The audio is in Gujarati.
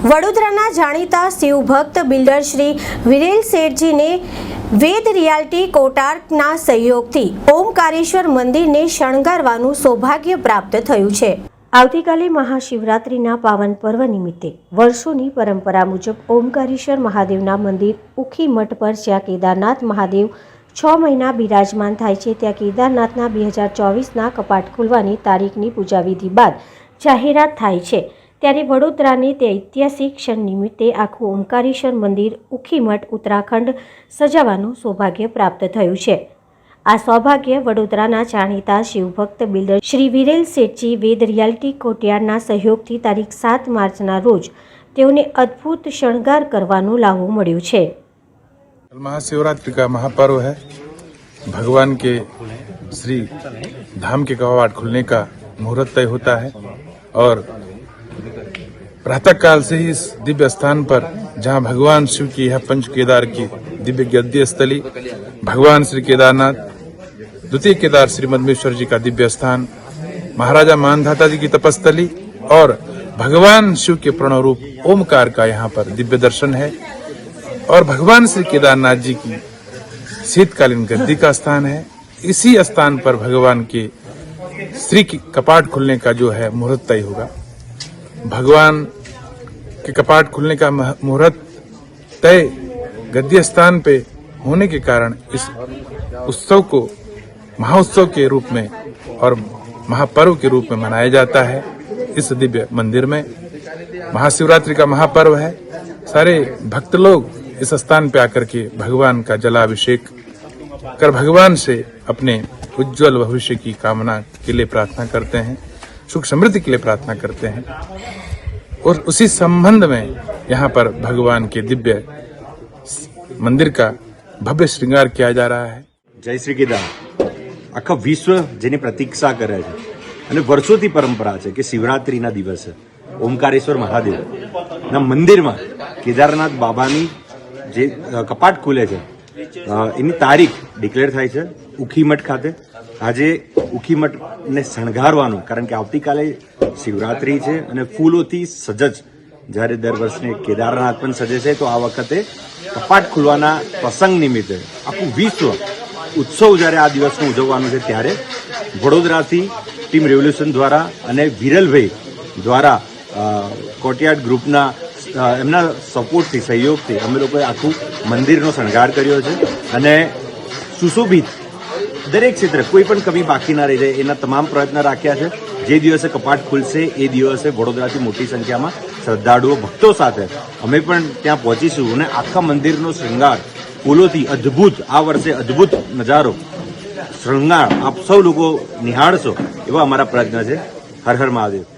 વડોદરાના જાણીતા શિવભક્ત બિલ્ડર શ્રી વિરેલ શેઠજીને વેદ રિયાલ્ટી કોટાર્કના સહયોગથી ઓમકારેશ્વર મંદિરને શણગારવાનું સૌભાગ્ય પ્રાપ્ત થયું છે। આવતીકાલે મહાશિવરાત્રિના પાવન પર્વ નિમિત્તે વર્ષોની પરંપરા મુજબ ઓમકારેશ્વર મહાદેવના મંદિર ઉખી મઠ પર જ્યાં કેદારનાથ મહાદેવ 6 મહિના બિરાજમાન થાય છે, ત્યાં કેદારનાથના 2024ના કપાટ ખુલવાની તારીખની પૂજાવિધિ બાદ જાહેરાત થાય છે। ત્યારે વડોદરાને તે ઐતિહાસિક ક્ષણ નિમિત્તે આખું ઓમકારેશ્વર મંદિર ઉખીમઠ ઉત્તરાખંડ સજાવવાનું સૌભાગ્ય પ્રાપ્ત થયું છે। આ સૌભાગ્ય વડોદરાના જાણીતા શિવભક્ત બિલ્ડર શ્રી વિરેલ શેઠજી વેદ રિયાલ્ટી કોર્ટયાર્ડના સહયોગથી તારીખ 7 માર્ચના રોજ તેઓને અદ્ભુત શણગાર કરવાનો લાવો મળ્યો છે। महाशिवरात्रि का महापर्व है। भगवान के श्री धाम के कवाट खुलने का मुहूर्त तय होता है और प्रातः काल से ही इस दिव्य स्थान पर जहां भगवान शिव की यह पंच केदार की दिव्य गद्य स्थली, भगवान श्री केदारनाथ द्वितीय केदार श्री मदमेश्वर जी का दिव्य स्थान, महाराजा मानधाता जी की तपस्थली और भगवान शिव के प्रणव रूप ओमकार का यहाँ पर दिव्य दर्शन है और भगवान श्री केदारनाथ जी की शीतकालीन गद्दी का स्थान है। इसी स्थान पर भगवान के श्री कपाट खुलने का जो है मुहूर्त तय होगा। भगवान के कपाट खुलने का मुहूर्त तय गद्दी स्थान पे होने के कारण इस उत्सव को महाउत्सव के रूप में और महापर्व के रूप में मनाया जाता है। इस दिव्य मंदिर में महाशिवरात्रि का महापर्व है। सारे भक्त लोग इस स्थान पे आकर के भगवान का जलाभिषेक कर भगवान से अपने उज्जवल भविष्य की कामना के लिए प्रार्थना करते हैं, सुख समृद्धि के लिए प्रार्थना करते हैं और उसी संबंध में यहाँ पर भगवान के दिव्य मंदिर का भव्य श्रृंगार किया जा रहा है। जय श्री केदार आखा विश्व जेनी प्रतीक्षा करे छे અને વર્ષોથી પરંપરા છે કે શિવરાત્રીના દિવસે ઓમકારેશ્વર મહાદેવના મંદિરમાં કેદારનાથ બાબાની જે કપાટ ખુલે છે એની તારીખ ડિક્લેર થાય છે ઉખીમઠ ખાતે। આજે ઉખીમઠને શણગારવાનું કારણ કે આવતીકાલે શિવરાત્રી છે અને ફૂલોથી સજજ જ્યારે દર વર્ષે કેદારનાથ પણ સજે છે, તો આ વખતે કપાટ ખુલવાના પ્રસંગ નિમિત્તે આખું વિશ્વ ઉત્સવ જ્યારે આ દિવસનું ઉજવવાનું છે ત્યારે વડોદરાથી ટીમ રેવોલ્યુશન દ્વારા અને વિરલભાઈ દ્વારા કોર્ટયાર્ડ ગ્રુપના એમના સપોર્ટથી સહયોગથી અમે લોકોએ આખું મંદિરનો શણગાર કર્યો છે અને સુશોભિત દરેક ક્ષેત્રે કોઈ પણ કમી બાકી ના રહી જાય એના તમામ પ્રયત્ન રાખ્યા છે। જે દિવસે કપાટ ખુલશે એ દિવસે વડોદરાથી મોટી સંખ્યામાં શ્રદ્ધાળુઓ ભક્તો સાથે અમે પણ ત્યાં પહોંચીશું અને આખા મંદિરનો શૃંગાર ફૂલોથી અદ્ભુત આ વર્ષે અદ્ભુત નજારો શૃંગાર આપ સૌ લોકો નિહાળશો એવા અમારા પ્રયત્ન છે। હર હર મહાદેવ।